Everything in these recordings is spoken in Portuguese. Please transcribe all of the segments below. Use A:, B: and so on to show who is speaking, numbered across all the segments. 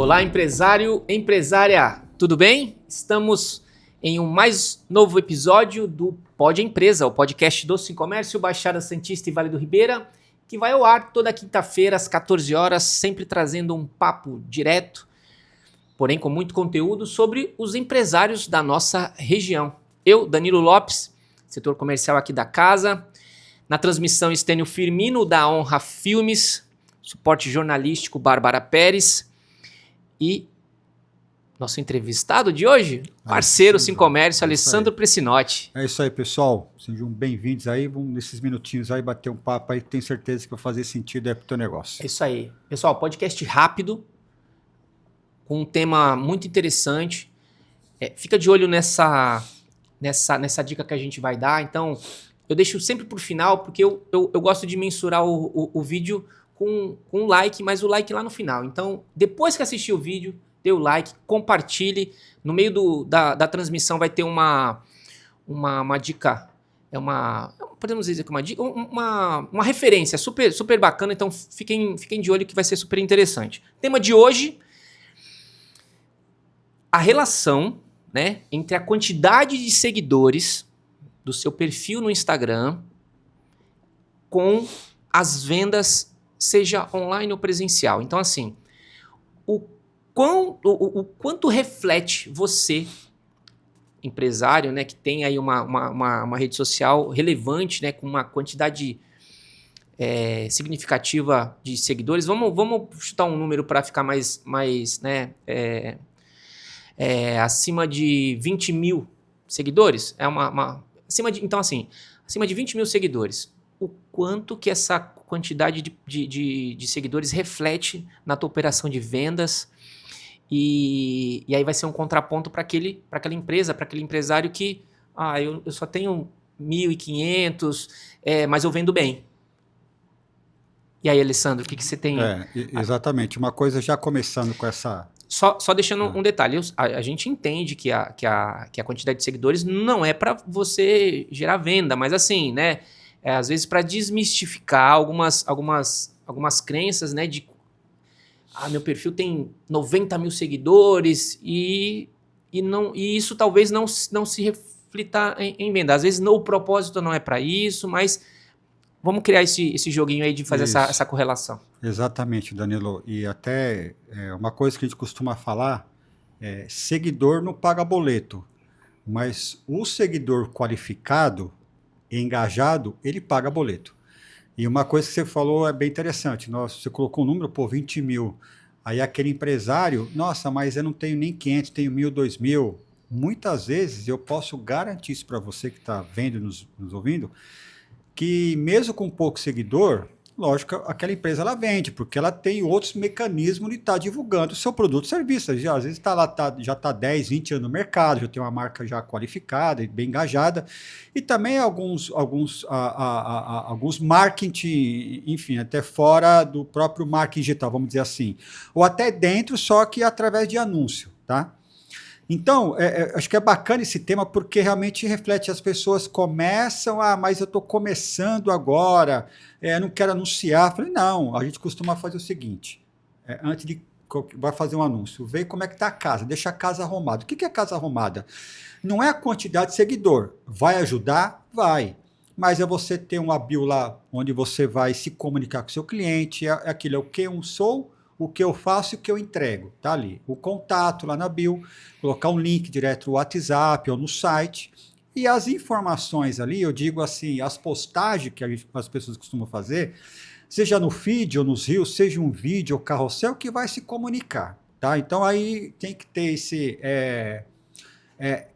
A: Olá, empresário, empresária, tudo bem? Estamos em um mais novo episódio do Pod Empresa, o podcast do Sim Comércio, Baixada Santista e Vale do Ribeira, que vai ao ar toda quinta-feira às 14 horas, sempre trazendo um papo direto, porém com muito conteúdo sobre os empresários da nossa região. Eu, Danilo Lopes, setor comercial aqui da casa, na transmissão Estênio Firmino, da Honra Filmes, suporte jornalístico Bárbara Pérez e nosso entrevistado de hoje, parceiro Sim Comércio, Alessandro Presinotti.
B: É isso aí, pessoal. Sejam bem-vindos aí. Vamos nesses minutinhos aí bater um papo aí que tenho certeza que vai fazer sentido aí pro teu negócio.
A: É isso aí. Pessoal, podcast rápido, com um tema muito interessante. Fica de olho nessa dica que a gente vai dar. Então, eu deixo sempre por final, porque eu gosto de mensurar o vídeo com um like, mas o like lá no final. Então, depois que assistir o vídeo, dê o like, compartilhe. No meio da transmissão vai ter uma dica, podemos dizer que uma dica, uma referência super bacana, então fiquem de olho que vai ser super interessante. Tema de hoje, a relação, né, entre a quantidade de seguidores do seu perfil no Instagram com as vendas, seja online ou presencial. Então, assim, o quanto reflete você, empresário, né, que tem aí uma rede social relevante, né, com uma quantidade significativa de seguidores. Vamos chutar um número para ficar mais né, acima de 20 mil seguidores. Então, assim, acima de 20 mil seguidores. O quanto que essa quantidade de seguidores reflete na tua operação de vendas? E aí vai ser um contraponto para aquela empresa, para aquele empresário que eu só tenho 1.500, mas eu vendo bem. E aí, Alessandro, o que você tem?
B: Exatamente. Uma coisa já começando com essa...
A: Só deixando um detalhe, a gente entende que a quantidade de seguidores não é para você gerar venda, mas assim, né, às vezes para desmistificar algumas crenças, né, de meu perfil tem 90 mil seguidores e isso talvez não se reflita em venda. Às vezes o propósito não é para isso, mas vamos criar esse joguinho aí de fazer essa correlação.
B: Exatamente, Danilo. E até uma coisa que a gente costuma falar seguidor não paga boleto, mas o seguidor qualificado, engajado, ele paga boleto. E uma coisa que você falou é bem interessante. Você colocou um número, 20 mil. Aí aquele empresário, nossa, mas eu não tenho nem 500, tenho 1.000, 2.000. Muitas vezes eu posso garantir isso para você que está vendo e nos ouvindo, que mesmo com pouco seguidor, lógico, aquela empresa ela vende, porque ela tem outros mecanismos de estar divulgando o seu produto e serviço. Às vezes já está 10, 20 anos no mercado, já tem uma marca já qualificada e bem engajada. E também alguns marketing, enfim, até fora do próprio marketing digital, vamos dizer assim. Ou até dentro, só que através de anúncio, tá? Então, acho que é bacana esse tema porque realmente reflete, as pessoas começam, mas eu estou começando agora, não quero anunciar. Falei, não, a gente costuma fazer o seguinte, antes de vai fazer um anúncio, vê como é que está a casa, deixa a casa arrumada. O que é casa arrumada? Não é a quantidade de seguidor, vai ajudar? Vai. Mas é você ter uma bio lá, onde você vai se comunicar com o seu cliente, aquilo é o que eu sou, o que eu faço e o que eu entrego, tá ali. O contato lá na bio, colocar um link direto no WhatsApp ou no site. E as informações ali, eu digo assim, as postagens que as pessoas costumam fazer, seja no feed ou nos reels, seja um vídeo ou carrossel, que vai se comunicar, tá? Então aí tem que ter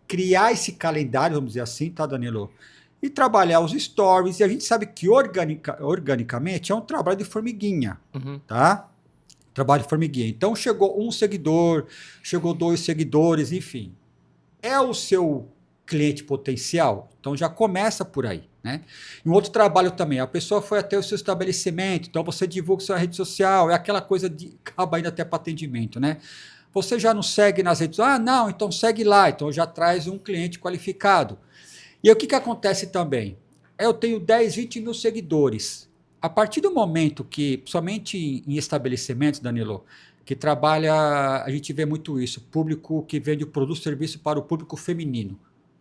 B: criar esse calendário, vamos dizer assim, tá, Danilo? E trabalhar os stories, e a gente sabe que organicamente é um trabalho de formiguinha, tá? Trabalho de formiguinha. Então chegou um seguidor, chegou 2 seguidores, enfim. É o seu cliente potencial? Então já começa por aí, né? Um outro trabalho também, a pessoa foi até o seu estabelecimento, então você divulga sua rede social, é aquela coisa de acaba indo até para atendimento, né? Você já nos segue nas redes sociais? Não, então segue lá, então já traz um cliente qualificado. E aí, o que acontece também? Eu tenho 10, 20 mil seguidores. A partir do momento que, somente em estabelecimentos, Danilo, que trabalha, a gente vê muito isso, público que vende o produto e serviço para o público feminino.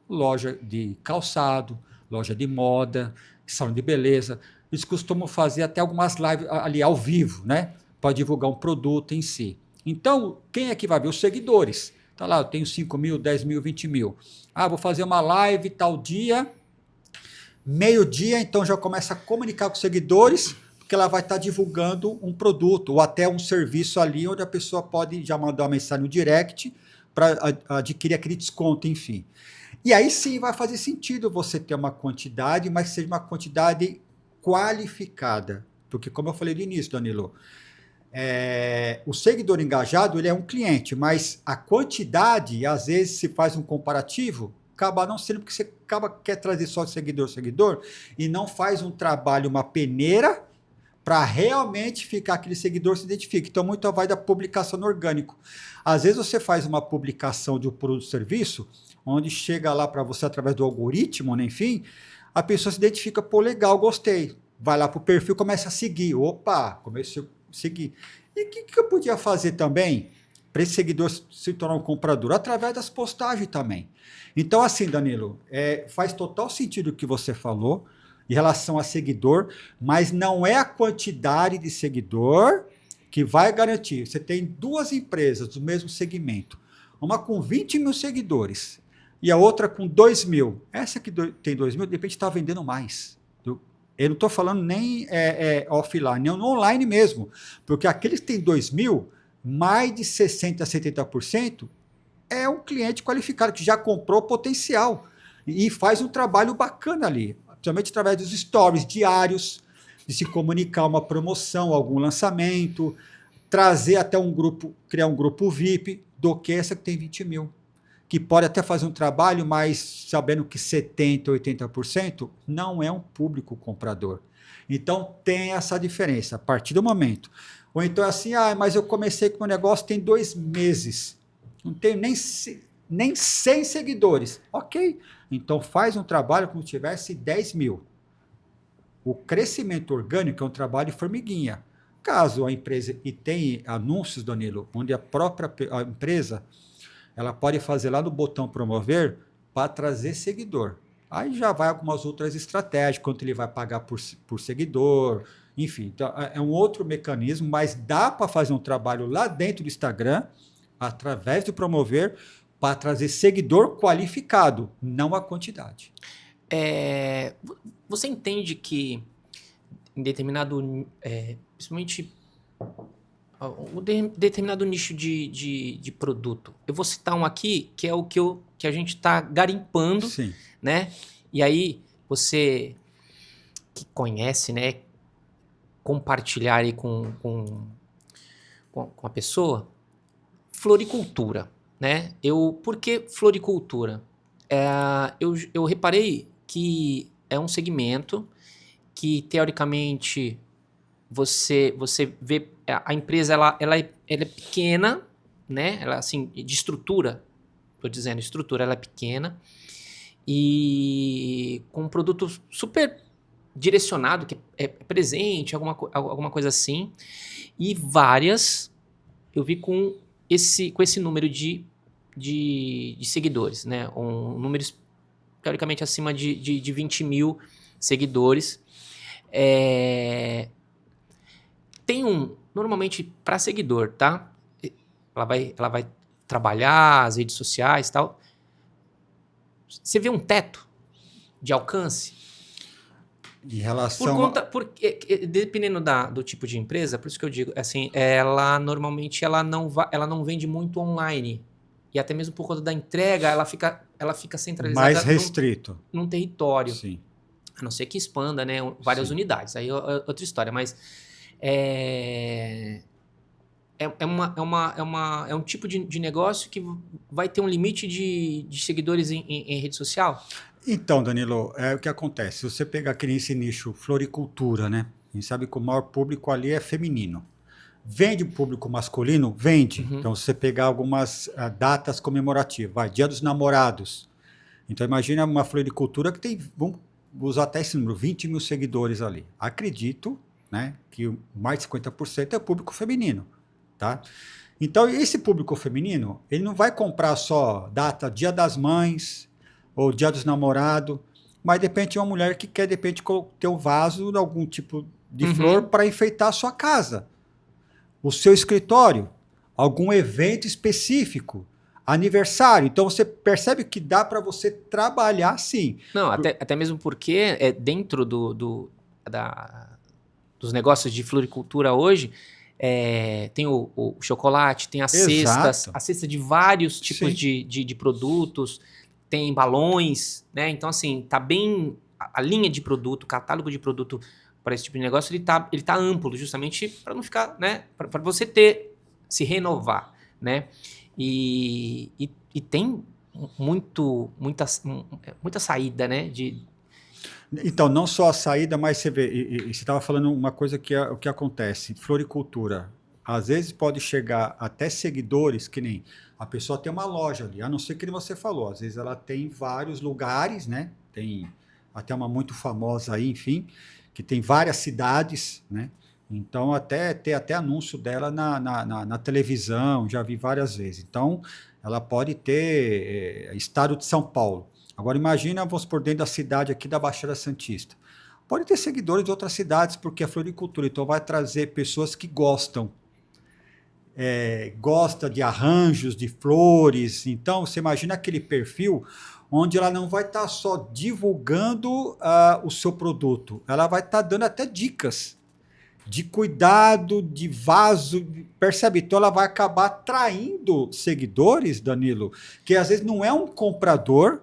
B: Loja de calçado, loja de moda, salão de beleza. Eles costumam fazer até algumas lives ali ao vivo, né? Para divulgar um produto em si. Então, quem é que vai ver? Os seguidores. Tá lá, eu tenho 5 mil, 10 mil, 20 mil. Ah, vou fazer uma live tal dia, meio-dia, então já começa a comunicar com os seguidores, porque ela vai estar divulgando um produto ou até um serviço ali, onde a pessoa pode já mandar uma mensagem no direct para adquirir aquele desconto, enfim. E aí sim vai fazer sentido você ter uma quantidade, mas seja uma quantidade qualificada. Porque, como eu falei no início, Danilo, o seguidor engajado ele é um cliente, mas a quantidade, às vezes, se faz um comparativo, acaba não sendo, porque você quer trazer só seguidor, e não faz um trabalho, uma peneira, para realmente ficar aquele seguidor se identifique. Então, muito vai da publicação no orgânico. Às vezes, você faz uma publicação de um produto ou serviço, onde chega lá para você através do algoritmo, né, enfim, a pessoa se identifica, pô, legal, gostei. Vai lá para o perfil, começa a seguir. Opa, comecei a seguir. E o que eu podia fazer também para esse seguidor se tornar um comprador? Através das postagens também. Então, assim, Danilo, faz total sentido o que você falou em relação a seguidor, mas não é a quantidade de seguidor que vai garantir. Você tem duas empresas do mesmo segmento, uma com 20 mil seguidores e a outra com 2 mil. Essa que tem 2 mil, de repente está vendendo mais. Eu não estou falando nem offline, nem no online mesmo, porque aqueles que têm 2 mil, mais de 60% a 70% é um cliente qualificado, que já comprou potencial e faz um trabalho bacana ali, principalmente através dos stories diários, de se comunicar uma promoção, algum lançamento, trazer até um grupo, criar um grupo VIP, do que essa que tem 20 mil. Que pode até fazer um trabalho, mas sabendo que 70%, 80% não é um público comprador. Então, tem essa diferença, a partir do momento. Ou então é assim, mas eu comecei com o negócio tem 2 meses, não tenho nem 100 seguidores. Ok, então faz um trabalho como se tivesse 10 mil. O crescimento orgânico é um trabalho de formiguinha. Caso a empresa, e tem anúncios, Danilo, onde a própria empresa ela pode fazer lá no botão promover para trazer seguidor. Aí já vai algumas outras estratégias, quanto ele vai pagar por seguidor, enfim. Então, é um outro mecanismo, mas dá para fazer um trabalho lá dentro do Instagram, através do promover, para trazer seguidor qualificado, não a quantidade.
A: Você entende que em determinado, principalmente um determinado nicho de produto. Eu vou citar um aqui, que é o que a gente está garimpando,
B: Sim.
A: Né? E aí, você que conhece, né, compartilhar aí com a pessoa, floricultura, né? Por que floricultura? Eu reparei que é um segmento que, teoricamente, você vê a empresa ela é pequena, né? Ela assim de estrutura, estou dizendo estrutura, ela é pequena e com um produto super direcionado que é presente, alguma coisa assim, e várias eu vi com esse número de seguidores, né? Números teoricamente acima de 20 mil seguidores. Tem normalmente para seguidor, tá? Ela vai trabalhar as redes sociais e tal. Você vê um teto de alcance?
B: Em relação
A: Dependendo do tipo de empresa, por isso que eu digo, assim, ela normalmente ela não vende muito online. E até mesmo por conta da entrega, ela fica centralizada
B: mais restrito
A: num território.
B: Sim.
A: A não ser que expanda, né, várias unidades. Aí é outra história, mas é um tipo de negócio que vai ter um limite de seguidores em rede social?
B: Então, Danilo, o que acontece? Se você pegar aqui nesse nicho floricultura, né? A gente sabe que o maior público ali é feminino. Vende o público masculino? Vende.
A: Uhum.
B: Então, se você pegar algumas datas comemorativas, Dia dos Namorados. Então, imagina uma floricultura que tem, vamos usar até esse número, 20 mil seguidores ali. Acredito, né, que mais de 50% é público feminino. tá? Então, esse público feminino, ele não vai comprar só data Dia das Mães ou Dia dos Namorados, mas de repente é uma mulher que quer de repente ter um vaso de algum tipo de flor para enfeitar a sua casa, o seu escritório, algum evento específico, aniversário. Então você percebe que dá para você trabalhar sim.
A: Não, até mesmo porque dentro dos negócios de floricultura hoje, tem o chocolate, tem as cestas,
B: Exato.
A: a cesta de vários tipos
B: Sim.
A: de produtos, tem balões, né? Então, assim, tá bem. A linha de produto, o catálogo de produto para esse tipo de negócio, ele tá amplo, justamente para não ficar, né? Para você se renovar, né? E tem muita saída, né?
B: Então, não só a saída, mas você vê, você estava falando uma coisa que é o que acontece, floricultura, às vezes pode chegar até seguidores, que nem a pessoa tem uma loja ali, a não ser que você falou, às vezes ela tem vários lugares, né? Tem até uma muito famosa aí, enfim, que tem várias cidades, né? Então, até anúncio dela na televisão, já vi várias vezes. Então, ela pode ter estado de São Paulo. Agora imagina, vamos por dentro da cidade aqui da Baixada Santista. Pode ter seguidores de outras cidades, porque é floricultura, então vai trazer pessoas que gosta de arranjos, de flores. Então você imagina aquele perfil onde ela não vai estar só divulgando o seu produto, ela vai estar dando até dicas de cuidado, de vaso, percebe? Então ela vai acabar atraindo seguidores, Danilo, que às vezes não é um comprador,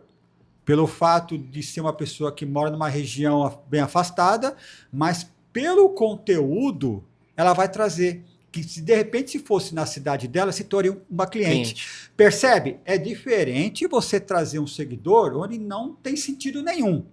B: pelo fato de ser uma pessoa que mora numa região bem afastada, mas pelo conteúdo ela vai trazer. Que se de repente se fosse na cidade dela, se tornaria uma cliente. Percebe? É diferente você trazer um seguidor onde não tem sentido nenhum.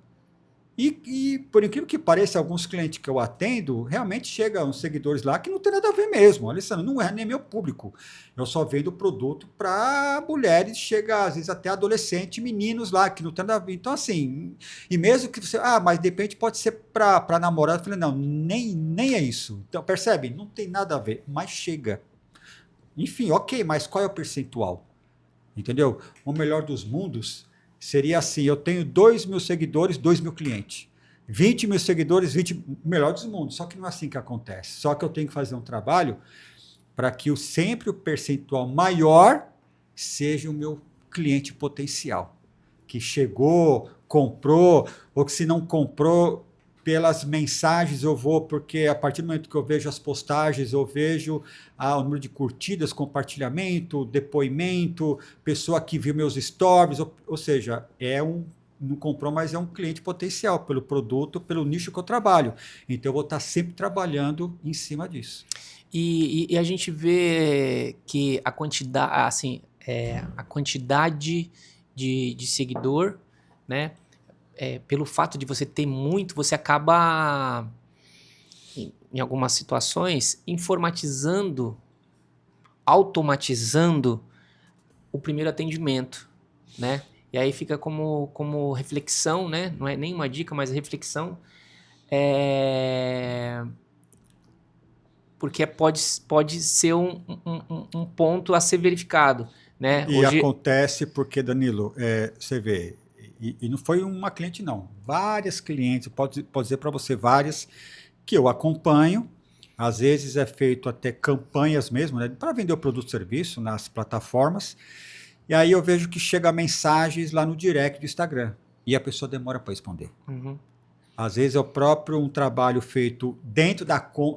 B: E por incrível que pareça, alguns clientes que eu atendo, realmente chegam seguidores lá que não tem nada a ver mesmo. Alessandro, não é nem meu público. Eu só vendo produto para mulheres, chega às vezes até adolescente, meninos lá que não tem nada a ver. Então, assim, e mesmo que você. Mas de repente pode ser para namorado. Eu falei, não, nem é isso. Então, percebe? Não tem nada a ver, mas chega. Enfim, ok, mas qual é o percentual? Entendeu? O melhor dos mundos seria assim: eu tenho 2.000 seguidores, 2.000 clientes. 20.000 seguidores, 20 melhor dos mundos. Só que não é assim que acontece. Só que eu tenho que fazer um trabalho para que sempre o percentual maior seja o meu cliente potencial. Que chegou, comprou, ou que se não comprou, pelas mensagens eu vou, porque a partir do momento que eu vejo as postagens, eu vejo o número de curtidas, compartilhamento, depoimento, pessoa que viu meus stories, ou seja, não comprou, mas é um cliente potencial pelo produto, pelo nicho que eu trabalho. Então eu vou estar sempre trabalhando em cima disso.
A: E a gente vê que a quantidade, assim, a quantidade de seguidor, né? Pelo fato de você ter muito, você acaba, em algumas situações, automatizando o primeiro atendimento, né? E aí fica como reflexão, né? Não é nem uma dica, mas reflexão. Porque pode ser um ponto a ser verificado, né?
B: E acontece porque, Danilo, você vê, e não foi uma cliente, não. Várias clientes, pode dizer para você várias, que eu acompanho. Às vezes é feito até campanhas mesmo, né, para vender o produto e serviço nas plataformas. E aí eu vejo que chega mensagens lá no direct do Instagram. E a pessoa demora para responder.
A: Uhum.
B: Às vezes é o próprio um trabalho feito dentro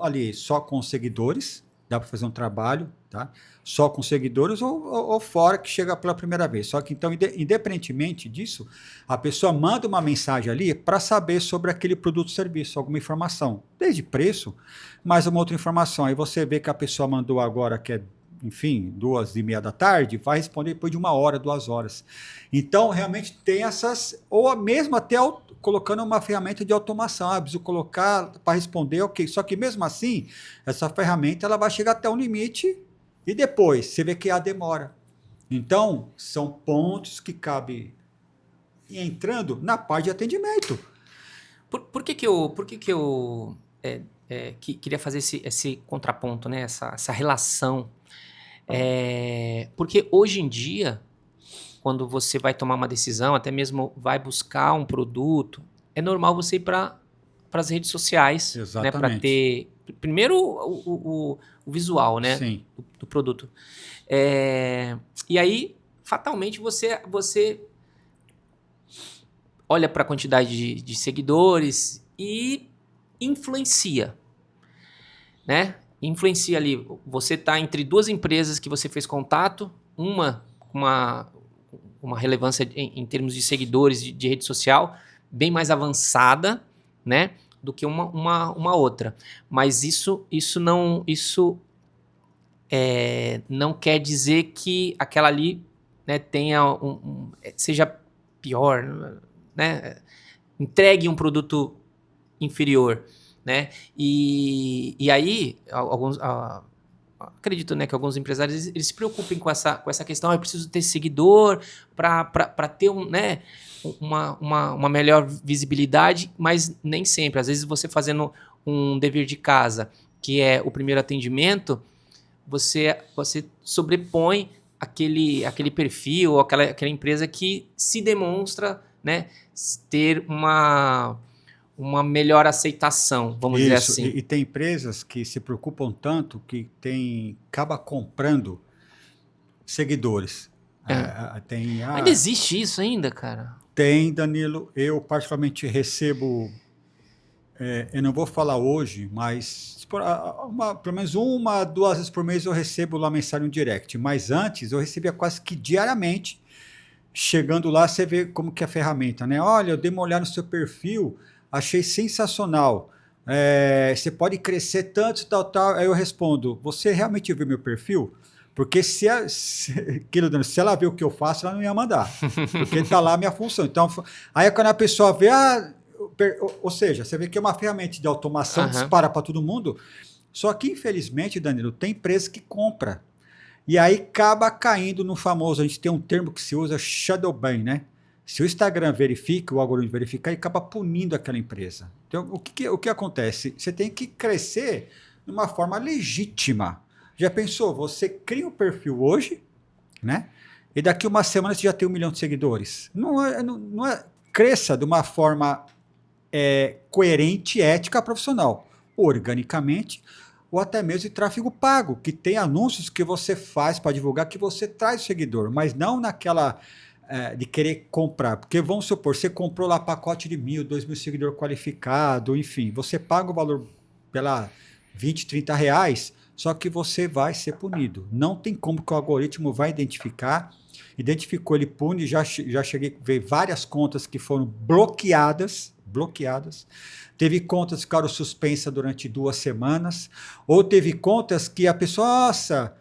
B: ali, só com seguidores. Dá para fazer um trabalho, tá? Só com seguidores ou fora que chega pela primeira vez. Só que então, independentemente disso, a pessoa manda uma mensagem ali para saber sobre aquele produto ou serviço, alguma informação, desde preço, mais uma outra informação. Aí você vê que a pessoa mandou agora que é, enfim, 2h30 da tarde, vai responder depois de 1 hora, 2 horas. Então, realmente tem essas, ou mesmo até colocando uma ferramenta de automação. Preciso colocar para responder, ok. Só que mesmo assim, essa ferramenta ela vai chegar até um limite e depois você vê que há demora. Então, são pontos que cabe entrando na parte de atendimento.
A: Por que eu queria fazer esse contraponto, né? Essa relação. Porque hoje em dia, quando você vai tomar uma decisão, até mesmo vai buscar um produto, é normal você ir para as redes sociais, né? Para
B: Exatamente.
A: ter primeiro o visual, né?
B: Sim.
A: Do produto. E aí, fatalmente, você olha para a quantidade de seguidores e influencia, né? Influencia ali. Você está entre duas empresas que você fez contato, uma com uma relevância em termos de seguidores de rede social bem mais avançada, né, do que uma outra. Mas isso não quer dizer que aquela ali, né, tenha seja pior, né? Entregue um produto inferior, né? E aí, acredito, né, que alguns empresários eles se preocupem com essa questão. Eu preciso ter seguidor para ter né, uma melhor visibilidade, mas nem sempre. Às vezes você fazendo um dever de casa, que é o primeiro atendimento, você sobrepõe aquele perfil, aquela empresa que se demonstra, né, ter uma melhor aceitação, vamos dizer assim.
B: E tem empresas que se preocupam tanto que acaba comprando seguidores.
A: Ainda existe isso ainda, cara?
B: Tem, Danilo. Eu particularmente recebo, eu não vou falar hoje, mas pelo menos 1, 2 vezes por mês eu recebo lá mensagem no direct. Mas antes eu recebia quase que diariamente. Chegando lá, você vê como que é a ferramenta, né? Olha, eu dei uma olhada no seu perfil, achei sensacional. Você pode crescer tanto, tal, tal. Aí eu respondo, você realmente viu meu perfil? Porque se ela vê o que eu faço, ela não ia mandar. Porque está lá a minha função. Então, aí quando a pessoa vê, ou seja, você vê que é uma ferramenta de automação, dispara para todo mundo. Só que, infelizmente, Danilo, tem empresa que compra. E aí acaba caindo no famoso, a gente tem um termo que se usa, shadow ban, né? Se o Instagram verifica, o algoritmo verifica, ele acaba punindo aquela empresa. Então, o que acontece? Você tem que crescer de uma forma legítima. Já pensou? Você cria um perfil hoje, né? E daqui uma semana você já tem 1 milhão de seguidores. Não é, cresça de uma forma coerente, ética, profissional. Organicamente, ou até mesmo de tráfego pago, que tem anúncios que você faz para divulgar que você traz o seguidor, mas não naquela de querer comprar. Porque vamos supor, você comprou lá pacote de 1.000, 2.000 seguidor qualificado, enfim, você paga o valor pela 20, 30 reais, só que você vai ser punido. Não tem como que o algoritmo vai identificar. Identificou, ele pune, já cheguei a ver várias contas que foram bloqueadas. Teve contas que ficaram suspensas durante 2 semanas, ou teve contas que a pessoa, nossa,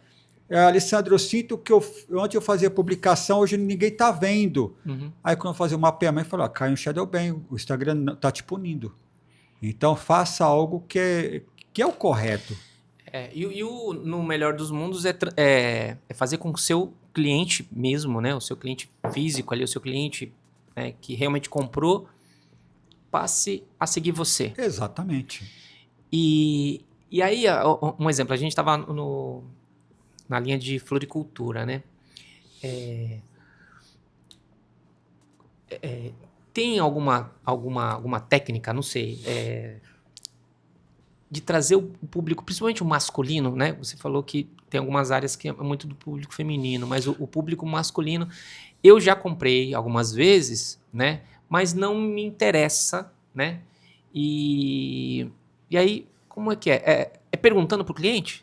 B: Alessandro, eu sinto que ontem eu fazia publicação, hoje ninguém está vendo. Aí quando eu fazia o mapeamento, eu falei, cai um shadow ban, o Instagram está te punindo. Então faça algo que é o correto.
A: No melhor dos mundos é fazer com que o seu cliente mesmo, né, o seu cliente físico ali, o seu cliente que realmente comprou, passe a seguir você.
B: Exatamente.
A: E aí, um exemplo, a gente estava na linha de floricultura, né? Tem alguma técnica, não sei, de trazer o público, principalmente o masculino, né? Você falou que tem algumas áreas que é muito do público feminino, mas o público masculino, eu já comprei algumas vezes, né? Mas não me interessa, né? E aí, como é que é? É perguntando para o cliente?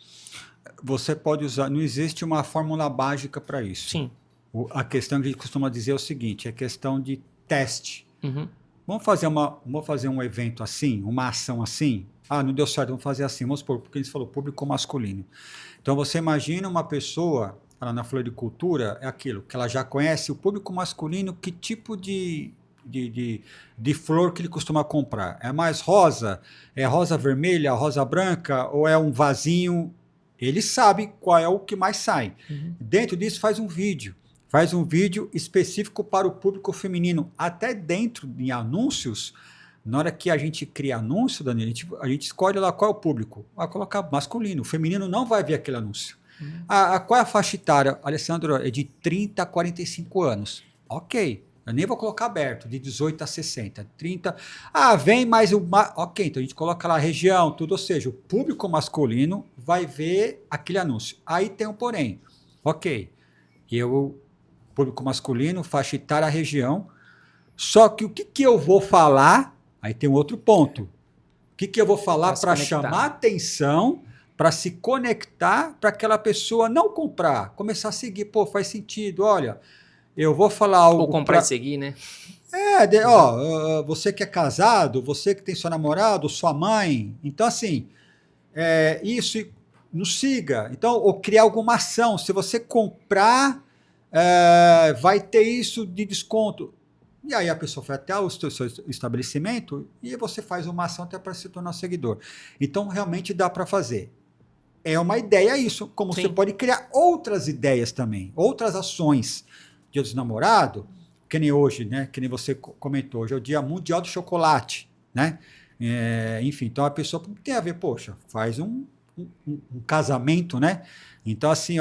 B: Você pode usar, não existe uma fórmula mágica para isso.
A: Sim.
B: A questão que a gente costuma dizer é o seguinte, é questão de teste.
A: Uhum.
B: Vamos fazer um evento assim, uma ação assim? Não deu certo, vamos fazer assim. Vamos supor, porque a gente falou público masculino. Então, você imagina uma pessoa, ela na floricultura, é aquilo, que ela já conhece o público masculino, que tipo de flor que ele costuma comprar. É mais rosa? É rosa vermelha, rosa branca? Ou é um vasinho? Ele sabe qual é o que mais sai. Dentro disso, faz um vídeo específico para o público feminino. Até dentro de anúncios, Na hora que a gente cria anúncio, Danilo, a gente escolhe lá qual é o público. Vai colocar masculino. O feminino não vai ver aquele anúncio. Qual é a faixa etária? Alessandro, é de 30 a 45 anos. Ok. Eu nem vou colocar aberto, de 18 a 60. 30. Vem mais o... Ok, então a gente coloca lá a região, tudo. Ou seja, o público masculino vai ver aquele anúncio. Aí tem um porém. Ok. Público masculino, faixa etária, região. Só que o que eu vou falar... Aí tem um outro ponto. O que eu vou falar para chamar atenção, para se conectar, para aquela pessoa não comprar, começar a seguir. Pô, faz sentido, olha, eu vou falar algo...
A: Ou comprar e seguir, né?
B: Você que é casado, você que tem seu namorado, sua mãe. Então, assim, isso nos siga. Então, ou criar alguma ação. Se você comprar, vai ter isso de desconto. E aí a pessoa vai até o seu estabelecimento e você faz uma ação até para se tornar seguidor. Então, realmente dá para fazer. É uma ideia isso, como Sim. Você pode criar outras ideias também, outras ações. Dia dos Namorados, que nem hoje, né? Que nem você comentou, hoje é o Dia Mundial do Chocolate, né? Enfim, então a pessoa tem a ver, poxa, faz um casamento, né? Então, assim,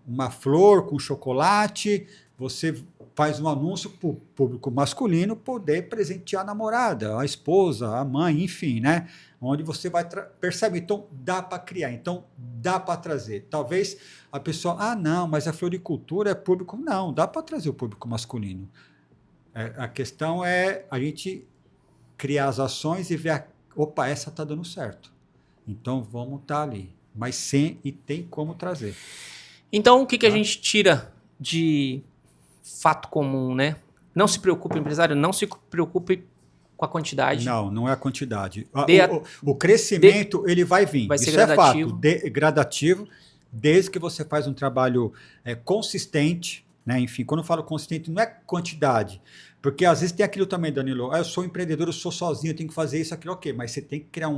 B: uma flor com chocolate, você faz um anúncio para o público masculino poder presentear a namorada, a esposa, a mãe, enfim, né? Onde você vai perceber. Então, dá para criar, então dá para trazer. Talvez a pessoa, não, mas a floricultura é público. Não, dá para trazer o público masculino. A questão é a gente criar as ações e ver, opa, essa está dando certo. Então, vamos estar ali. Mas e tem como trazer.
A: Então, o que a gente tira de fato comum, né? Não se preocupe, empresário, não se preocupe com a quantidade.
B: Não é a quantidade. O crescimento, ele vai vir.
A: Vai ser
B: Isso
A: gradativo.
B: É fato, gradativo, desde que você faz um trabalho consistente, né? Enfim, quando eu falo consistente, não é quantidade. Porque às vezes tem aquilo também, Danilo, eu sou empreendedor, eu sou sozinho, eu tenho que fazer isso, aquilo, ok, mas você tem que criar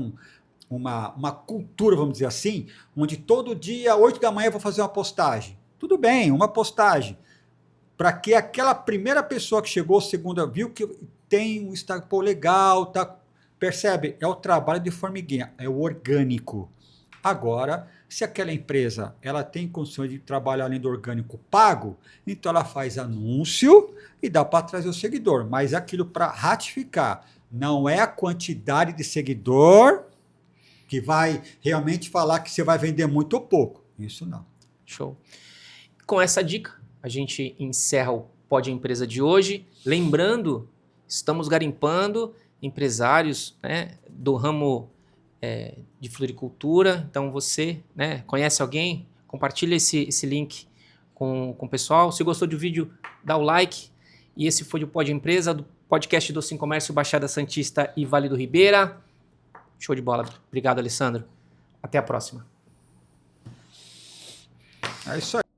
B: uma cultura, vamos dizer assim, onde todo dia, 8 da manhã, eu vou fazer uma postagem. Tudo bem, uma postagem. Para que aquela primeira pessoa que chegou, segunda, viu que tem um Instagram, pô, legal, tá? Percebe? É o trabalho de formiguinha, é o orgânico. Agora, se aquela empresa ela tem condições de trabalhar além do orgânico pago, então ela faz anúncio e dá para trazer o seguidor. Mas aquilo para ratificar, não é a quantidade de seguidor que vai realmente falar que você vai vender muito ou pouco. Isso não.
A: Show. Com essa dica, a gente encerra o Pode Empresa de hoje. Lembrando, estamos garimpando empresários, né, do ramo de floricultura. Então você, né, conhece alguém? Compartilha esse link com o pessoal. Se gostou do vídeo, dá o like. E esse foi o Pode Empresa, do podcast do Sim Comércio, Baixada Santista e Vale do Ribeira. Show de bola. Obrigado, Alessandro. Até a próxima.
B: É isso aí.